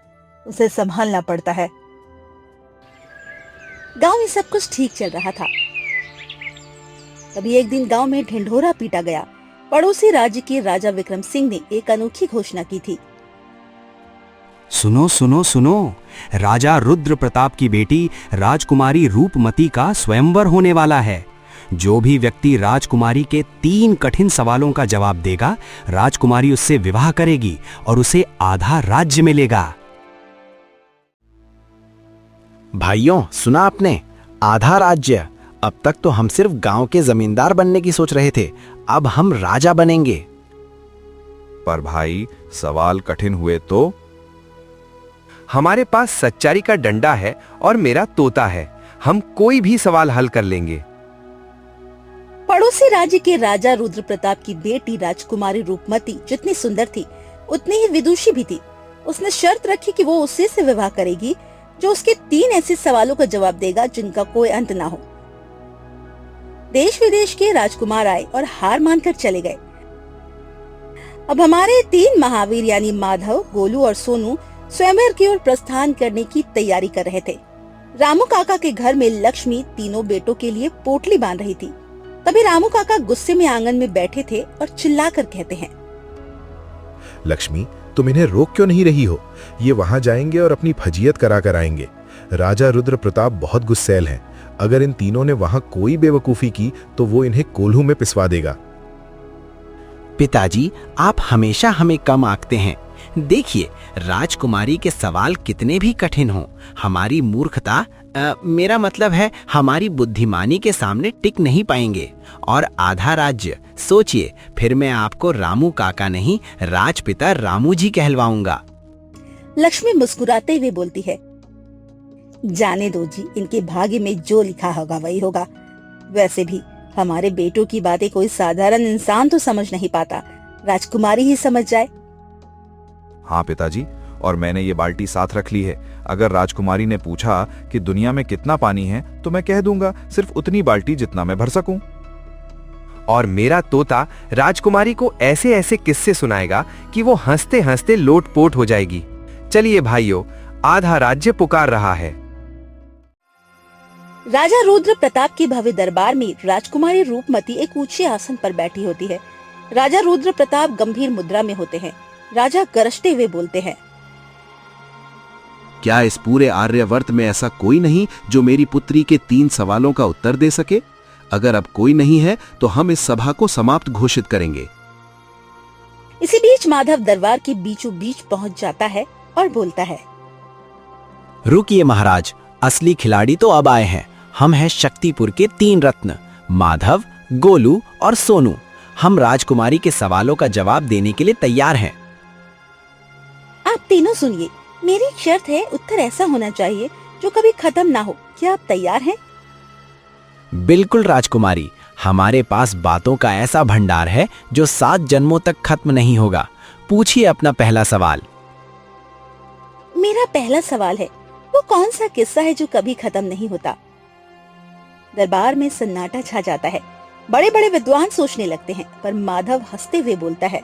Speaker 1: उसे संभालना पड़ता है। गांव में सब कुछ ठीक चल रहा था। तभी एक दिन गांव में ढिंढोरा पीटा गया। पड़ोसी राज्य के राजा विक्रम सिंह ने एक अनोखी घोषणा की थी।
Speaker 8: सुनो सुनो सुनो, राजा रुद्र प्रताप की बेटी राजकुमारी रूपमती का स्वयंवर होने वाला है। जो भी व्यक्ति राजकुमारी के 3 कठिन सवालों का जवाब देगा, राजकुमारी उससे विवाह करेगी और उसे आधा राज्य मिलेगा।
Speaker 3: भाइयों, सुना आपने? आधा राज्य। अब तक तो हम सिर्फ गांव के जमींदार बनने की सोच रहे थे, अब हम राजा बनेंगे।
Speaker 10: पर भाई, सवाल कठिन हुए तो?
Speaker 5: हमारे पास सच्चाई का डंडा है और मेरा तोता है। हम कोई भी सवाल हल कर लेंगे।
Speaker 1: पड़ोसी राज्य के राजा रुद्र प्रताप की बेटी राजकुमारी रूपमती जितनी सुंदर थी, उतनी ही विदुषी भी थी। उसने शर्त रखी कि वो उसी से विवाह करेगी जो उसके 3 ऐसे सवालों का जवाब देगा जिनका कोई अंत ना हो। देश विदेश के राजकुमार आए और हार मानकर चले गए। अब हमारे 3 महावीर यानी माधव, गोलू और सोनू स्वयंवर की ओर प्रस्थान करने की तैयारी कर रहे थे। रामू काका के घर में लक्ष्मी तीनों बेटों के लिए पोटली बांध रही थी। तभी रामू काका गुस्से में आंगन में बैठे थे और चिल्लाकर कहते हैं,
Speaker 2: लक्ष्मी, तुम इन्हें रोक क्यों नहीं रही हो? ये वहां जाएंगे और अपनी फजीयत करा कर आएंगे। राजा रुद्र प्रताप बहुत गुस्सैल हैं। अगर इन तीनों ने वहां कोई बेवकूफी की तो वो इन्हें कोल्हू में पिसवा देगा।
Speaker 3: पिताजी, आप हमेशा हमें कम आंकते हैं। देखिए, राजकुमारी के सवाल कितने भी कठिन हों, हमारी मूर्खता, मेरा मतलब है हमारी बुद्धिमानी के सामने टिक नहीं पाएंगे। और आधा राज्य, सोचिए, फिर मैं आपको रामू काका नहीं, राजपिता रामू जी कहलवाऊंगा।
Speaker 1: लक्ष्मी मुस्कुराते हुए बोलती है, जाने दो जी, इनके भाग्य में जो लिखा होगा वही होगा। वैसे भी हमारे बेटों की बातें कोई साधारण इंसान तो समझ नहीं पाता, राजकुमारी ही समझ जाए।
Speaker 10: हाँ पिताजी, और मैंने ये बाल्टी साथ रख ली है। अगर राजकुमारी ने पूछा कि दुनिया में कितना पानी है तो मैं कह दूंगा सिर्फ उतनी बाल्टी जितना मैं भर सकूं।
Speaker 5: और मेरा तोता राजकुमारी को ऐसे ऐसे किस्से सुनाएगा कि वो हंसते हंसते लोटपोट हो जाएगी। चलिए भाइयों, आधा राज्य पुकार रहा है।
Speaker 1: राजा रुद्र प्रताप के भव्य दरबार में राजकुमारी रूपमती एक ऊंचे आसन पर बैठी होती है। राजा रुद्र प्रताप गंभीर मुद्रा में होते हैं। राजा गरजते हुए बोलते हैं,
Speaker 7: क्या इस पूरे आर्यवर्त में ऐसा कोई नहीं जो मेरी पुत्री के 3 सवालों का उत्तर दे सके? अगर अब कोई नहीं है तो हम इस सभा को समाप्त घोषित करेंगे।
Speaker 1: इसी बीच माधव दरबार के बीचों बीच पहुंच जाता है और बोलता है,
Speaker 3: रुकिए महाराज, असली खिलाड़ी तो अब आए हैं। हम हैं शक्तिपुर के 3 रत्न, माधव, गोलू और सोनू। हम राजकुमारी के सवालों का जवाब देने के लिए तैयार हैं।
Speaker 1: आप तीनों सुनिए, मेरी एक शर्त है, उत्तर ऐसा होना चाहिए जो कभी खत्म ना हो। क्या आप तैयार हैं?
Speaker 3: बिल्कुल राजकुमारी, हमारे पास बातों का ऐसा भंडार है जो 7 जन्मों तक खत्म नहीं होगा। पूछिए अपना पहला सवाल।
Speaker 1: मेरा पहला सवाल है, वो कौन सा किस्सा है जो कभी खत्म नहीं होता? दरबार में सन्नाटा छा जाता है। बड़े बड़े विद्वान सोचने लगते हैं, पर माधव हंसते हुए बोलता है,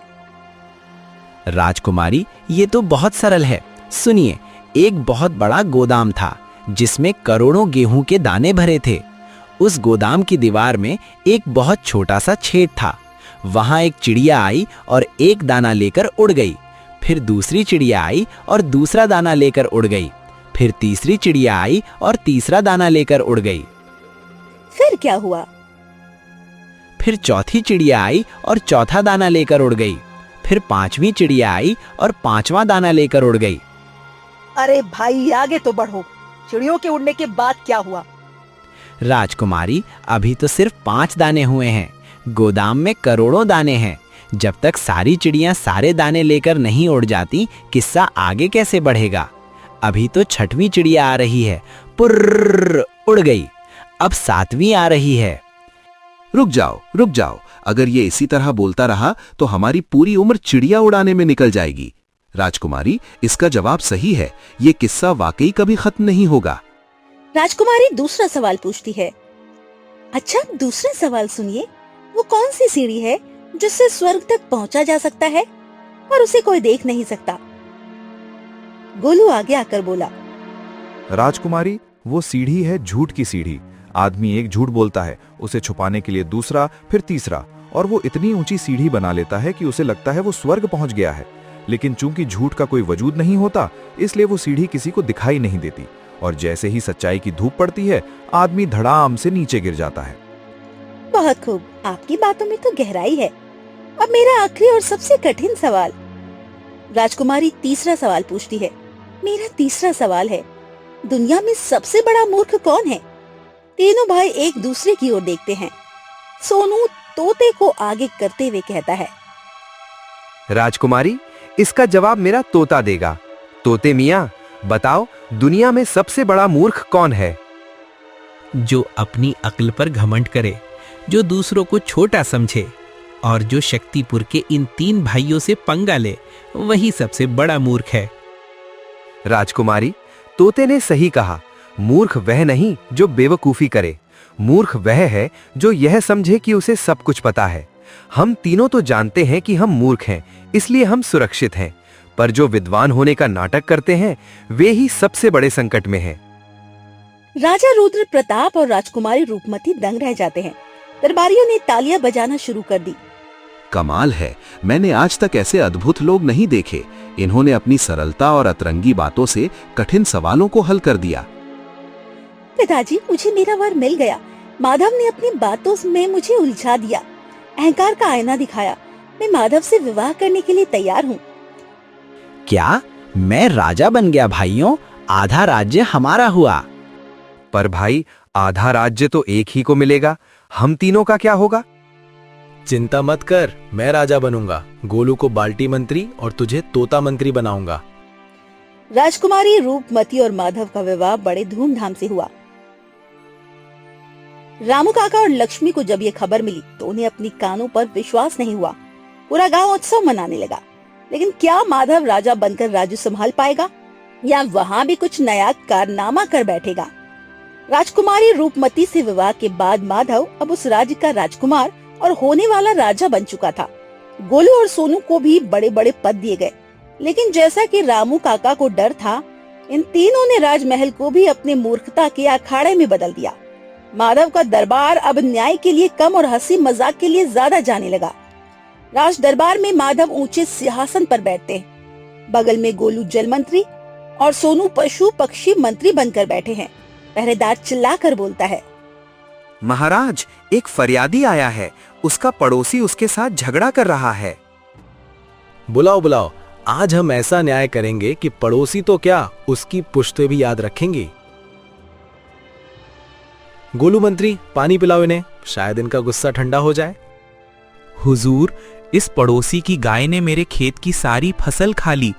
Speaker 3: राजकुमारी, ये तो बहुत सरल है। सुनिए, एक बहुत बड़ा गोदाम था जिसमें करोड़ों गेहूं के दाने भरे थे। उस गोदाम की दीवार में एक बहुत छोटा सा छेद था। वहां एक चिड़िया आई और एक दाना लेकर उड़ गई। फिर दूसरी चिड़िया आई और दूसरा दाना लेकर उड़ गई। फिर तीसरी चिड़िया आई और तीसरा दाना लेकर उड़ गई।
Speaker 1: फिर क्या हुआ?
Speaker 3: फिर चौथी चिड़िया आई और चौथा दाना लेकर उड़ गई। फिर पांचवी चिड़िया आई और पांचवा दाना लेकर उड़ गई।
Speaker 1: अरे भाई, आगे तो बढ़ो। चिड़ियों के उड़ने के बाद क्या हुआ?
Speaker 3: राजकुमारी, अभी तो सिर्फ 5 दाने हुए हैं। गोदाम में करोड़ों दाने हैं। जब तक सारी चिड़ियां सारे दाने लेकर नहीं उड़ जाती, किस्सा आगे कैसे बढ़ेगा? अभी तो 6वीं चिड़िया आ रही है, पुर्र उड़ गई। अब 7वीं आ रही है।
Speaker 7: रुक जाओ। अगर ये इसी तरह बोलता रहा तो हमारी पूरी उम्र चिड़िया उड़ाने में निकल जाएगी। राजकुमारी, इसका जवाब सही है। ये किस्सा वाकई कभी खत्म नहीं होगा।
Speaker 1: राजकुमारी दूसरा सवाल पूछती है। अच्छा, दूसरा सवाल सुनिए। वो कौन सी सीढ़ी है जिससे स्वर्ग तक पहुंचा जा सकता है और उसे कोई देख नहीं सकता? गोलू आगे आकर बोला,
Speaker 10: राजकुमारी, वो सीढ़ी है झूठ की सीढ़ी। आदमी एक झूठ बोलता है, उसे छुपाने के लिए दूसरा, फिर तीसरा, और वो इतनी ऊंची सीढ़ी बना लेता है कि उसे लगता है वो स्वर्ग पहुंच गया है। लेकिन चूंकि झूठ का कोई वजूद नहीं होता, इसलिए वो सीढ़ी किसी को दिखाई नहीं देती, और जैसे ही सच्चाई की धूप पड़ती है, आदमी धड़ाम से नीचे गिर जाता है।
Speaker 1: बहुत खूब, आपकी बातों में तो गहराई है। अब मेरा आखिरी और सबसे कठिन सवाल। राजकुमारी तीसरा सवाल पूछती है। मेरा तीसरा सवाल है, दुनिया में सबसे बड़ा मूर्ख कौन है? तीनों भाई एक दूसरे की ओर देखते हैं। सोनू तोते को आगे करते हुए कहता है,
Speaker 5: राजकुमारी, इसका जवाब मेरा तोता देगा। तोते मियाँ, बताओ, दुनिया में सबसे बड़ा मूर्ख कौन है?
Speaker 11: जो अपनी अक्ल पर घमंड करे, जो दूसरों को छोटा समझे और जो शक्तिपुर के इन 3 भाइयों से पंगा ले, वही सबसे बड़ा मूर्ख है।
Speaker 5: राजकुमारी, तोते ने सही कहा। मूर्ख वह नहीं जो बेवकूफी करे। मूर्ख वह है जो यह समझे कि उसे सब कुछ पता है। हम तीनों तो जानते हैं कि हम मूर्ख हैं, इसलिए हम सुरक्षित हैं। पर जो विद्वान होने का नाटक करते हैं, वे ही सबसे बड़े संकट में हैं।
Speaker 1: राजा रुद्र प्रताप और राजकुमारी रूपमती दंग रह जाते हैं। दरबारियों ने तालियां बजाना शुरू कर दी।
Speaker 7: कमाल है, मैंने आज तक ऐसे अद्भुत लोग नहीं देखे। इन्होंने अपनी सरलता और अतरंगी बातों से कठिन सवालों को हल कर दिया।
Speaker 1: पिताजी, मुझे मेरा वर मिल गया। माधव ने अपनी बातों में मुझे उलझा दिया, अहंकार का आईना दिखाया। मैं माधव से विवाह करने के लिए तैयार हूँ।
Speaker 3: क्या मैं राजा बन गया भाइयों? आधा राज्य हमारा हुआ।
Speaker 5: पर भाई, आधा राज्य तो एक ही को मिलेगा। हम तीनों का क्या होगा?
Speaker 9: चिंता मत कर, मैं राजा बनूंगा। गोलू को बाल्टी मंत्री और तुझे तोता मंत्री बनाऊंगा।
Speaker 1: राजकुमारी रूपमती और माधव का विवाह बड़े धूमधाम से हुआ। रामू काका और लक्ष्मी को जब ये खबर मिली तो उन्हें अपनी कानों पर विश्वास नहीं हुआ। पूरा गांव उत्सव मनाने लगा। लेकिन क्या माधव राजा बनकर राज्य संभाल पाएगा या वहां भी कुछ नया कारनामा कर बैठेगा? राजकुमारी रूपमती से विवाह के बाद माधव अब उस राज्य का राजकुमार और होने वाला राजा बन चुका था। गोलू और सोनू को भी बड़े बड़े पद दिए गए। लेकिन जैसा कि रामू काका को डर था, इन तीनों ने राजमहल को भी अपने मूर्खता के अखाड़े में बदल दिया। माधव का दरबार अब न्याय के लिए कम और हंसी मजाक के लिए ज्यादा जाने लगा। राज दरबार में माधव ऊंचे सिंहासन पर बैठते हैं। बगल में गोलू जल मंत्री और सोनू पशु पक्षी मंत्री बनकर बैठे हैं। पहरेदार चिल्लाकर बोलता है,
Speaker 5: महाराज, एक फरियादी आया है। उसका पड़ोसी उसके साथ झगड़ा कर रहा है।
Speaker 9: बुलाओ बुलाओ, आज हम ऐसा न्याय करेंगे कि पड़ोसी तो क्या, उसकी पुश्तें भी याद रखेंगी। गोलू मंत्री, पानी पिलाओ इन्हें, शायद इनका गुस्सा ठंडा हो जाए।
Speaker 11: हुजूर, इस पड़ोसी की गाय ने मेरे खेत की सारी फसल खा ली।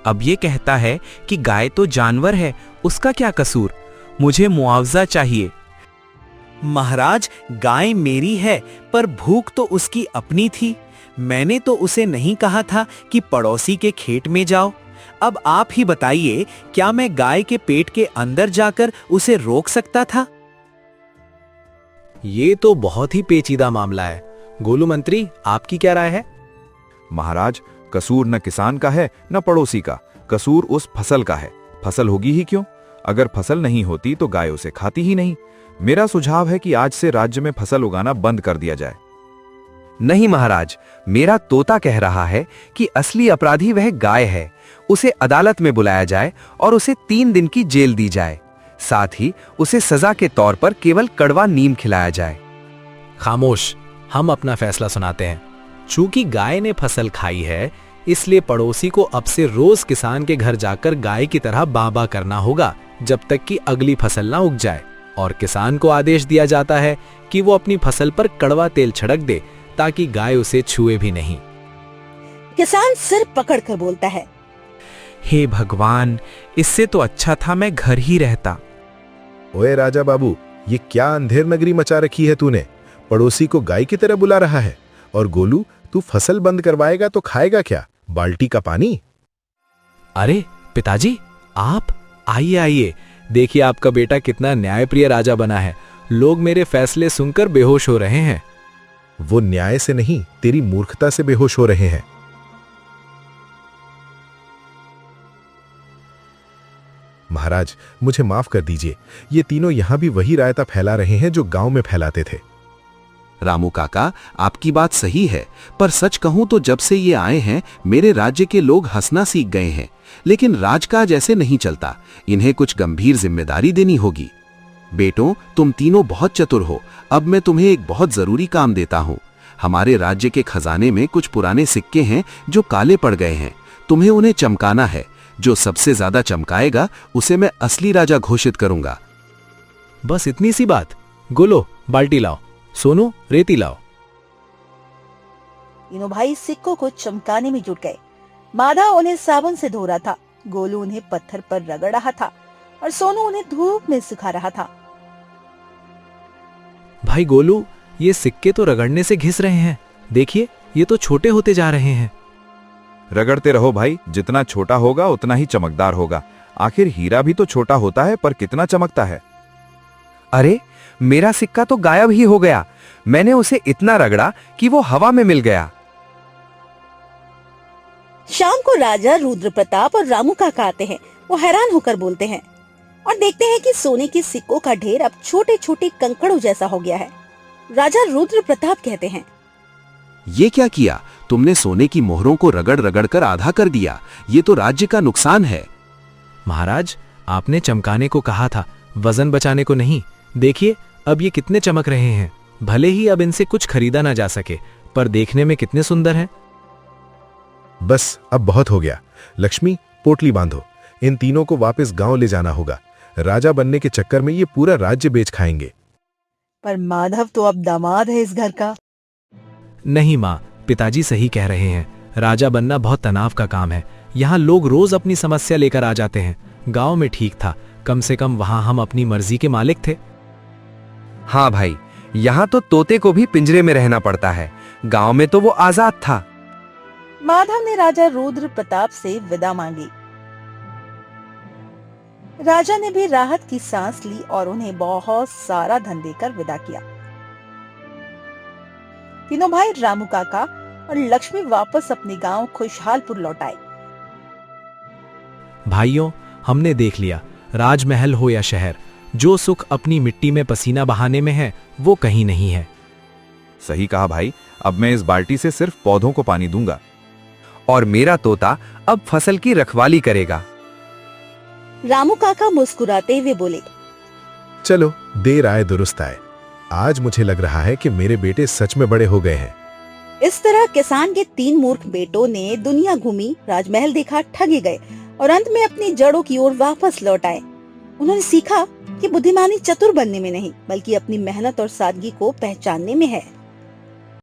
Speaker 11: अब ये कहता है कि गाय तो जानवर है, उसका क्या कसूर, मुझे मुआवजा चाहिए।
Speaker 8: महाराज, गाय मेरी है, पर भूख तो उसकी अपनी थी। मैंने तो उसे नहीं कहा था कि पड़ोसी के खेत में जाओ। अब आप ही बताइए, क्या मैं गाय के पेट के अंदर जाकर उसे रोक सकता था?
Speaker 9: ये तो बहुत ही पेचीदा मामला है। गोलू मंत्री, आपकी क्या राय है?
Speaker 10: महाराज, कसूर न किसान का है न पड़ोसी का, कसूर उस फसल का है। फसल होगी ही क्यों? अगर फसल नहीं होती तो गाय उसे खाती ही नहीं। मेरा सुझाव है कि आज से राज्य में फसल उगाना बंद कर दिया जाए।
Speaker 5: नहीं महाराज, मेरा तोता कह रहा है कि असली अपराधी वह गाय है। उसे अदालत में बुलाया जाए और उसे 3 दिन की जेल दी जाए। साथ ही उसे सजा के तौर पर केवल कड़वा नीम खिलाया जाए।
Speaker 9: खामोश, हम अपना फैसला सुनाते हैं। चूंकि गाय ने फसल खाई है, इसलिए पड़ोसी को अब से रोज किसान के घर जाकर गाय की तरह बाबा करना होगा, जब तक कि अगली फसल ना उग जाए। और किसान को आदेश दिया जाता है कि वो अपनी फसल पर कड़वा तेल छिड़क दे, ताकि गाय उसे छुए भी नहीं।
Speaker 1: किसान सिर पकड़कर बोलता है,
Speaker 11: हे भगवान, इससे तो अच्छा था मैं घर ही रहता।
Speaker 2: ओए राजा बाबू, ये क्या अंधेर नगरी मचा रखी है तूने? पड़ोसी को गाय की तरह बुला रहा है। और गोलू, तू फसल बंद करवाएगा तो खाएगा क्या? बाल्टी का पानी?
Speaker 9: अरे पिताजी, आप आइए आइए, देखिए आपका बेटा कितना न्यायप्रिय राजा बना है। लोग मेरे फैसले सुनकर बेहोश हो रहे हैं।
Speaker 2: वो न्याय से नहीं, तेरी मूर्खता से बेहोश हो रहे हैं। महाराज, मुझे माफ कर दीजिए। ये तीनों यहां भी वही रायता फैला रहे हैं जो गांव में फैलाते थे।
Speaker 7: रामू काका, आपकी बात सही है, पर सच कहूं तो जब से ये आए हैं मेरे राज्य के लोग हंसना सीख गए हैं। लेकिन राजकाज ऐसे नहीं चलता, इन्हें कुछ गंभीर जिम्मेदारी देनी होगी। बेटों, तुम तीनों बहुत चतुर हो। अब मैं तुम्हें एक बहुत जरूरी काम देता हूं। हमारे राज्य के खजाने में कुछ पुराने सिक्के हैं जो काले पड़ गए हैं। तुम्हें उन्हें चमकाना है। जो सबसे ज्यादा चमकाएगा उसे मैं असली राजा घोषित करूंगा।
Speaker 9: बस इतनी सी बात। गोलो, बाल्टी लाओ। सोनू, रेती लाओ।
Speaker 1: तीनों भाई सिक्कों को चमकाने में जुट गए। माधव उन्हें साबुन से धो रहा था, गोलू उन्हें पत्थर पर रगड़ रहा था और सोनू उन्हें धूप में सुखा रहा था।
Speaker 9: भाई गोलू, ये सिक्के तो रगड़ने से घिस रहे हैं। देखिए, ये तो छोटे होते जा रहे हैं।
Speaker 10: रगड़ते रहो भाई, जितना छोटा होगा उतना ही चमकदार होगा। आखिर हीरा भी तो छोटा होता है, पर कितना चमकता है।
Speaker 5: अरे, मेरा सिक्का तो गायब ही हो गया। मैंने उसे इतना रगड़ा कि वो हवा में मिल गया।
Speaker 1: शाम को राजा रुद्र प्रताप और रामू काका आते हैं। वो हैरान होकर बोलते हैं और देखते हैं कि सोने के सिक्कों का ढेर अब छोटे छोटे कंकड़ों जैसा हो गया है। राजा रुद्र प्रताप कहते हैं,
Speaker 7: ये क्या किया तुमने? सोने की मोहरों को रगड़ रगड़ कर आधा कर दिया। ये तो राज्य का नुकसान है।
Speaker 9: महाराज, आपने चमकाने को कहा था, वजन बचाने को नहीं। देखिए, अब ये कितने चमक रहे हैं। भले ही अब इनसे कुछ खरीदा ना जा सके, पर देखने में कितने सुंदर हैं।
Speaker 2: बस, अब बहुत हो गया। लक्ष्मी, पोटली बांधो। इन तीनों को वापस गांव ले जाना होगा। राजा बनने के चक्कर में ये पूरा राज्य बेच खाएंगे।
Speaker 1: पर माधव तो अब दामाद है इस घर का।
Speaker 9: नहीं माँ, पिताजी सही कह रहे हैं। राजा बनना बहुत तनाव का काम है। यहाँ लोग रोज अपनी समस्या लेकर आ जाते हैं। गांव में ठीक था, कम से कम वहां हम अपनी मर्जी के मालिक थे।
Speaker 5: हाँ भाई, यहाँ तो तोते को भी पिंजरे में रहना पड़ता है। गांव में तो वो आजाद था।
Speaker 1: माधव ने राजा रुद्र प्रताप से विदा मांगी। राजा ने भी राहत की सांस ली और उन्हें बहुत सारा धन देकर विदा किया। तीनों भाई रामू काका और लक्ष्मी वापस अपने गांव खुशहालपुर लौट आए।
Speaker 9: भाइयों, हमने देख लिया, राजमहल हो या शहर, जो सुख अपनी मिट्टी में पसीना बहाने में है, वो कहीं नहीं है।
Speaker 10: सही कहा भाई। अब मैं इस बाल्टी से सिर्फ पौधों को पानी दूंगा।
Speaker 5: और मेरा तोता अब फसल की रखवाली करेगा।
Speaker 1: रामू काका मुस्कुराते हुए बोले,
Speaker 2: चलो, देर आए दुरुस्त आए। आज मुझे लग रहा है कि मेरे बेटे सच में बड़े हो गए हैं।
Speaker 1: इस तरह किसान के 3 मूर्ख बेटों ने दुनिया घूमी, राजमहल देखा, ठगे गए और अंत में अपनी जड़ों की ओर वापस लौट आए। उन्होंने सीखा कि बुद्धिमानी चतुर बनने में नहीं, बल्कि अपनी मेहनत और सादगी को पहचानने में है।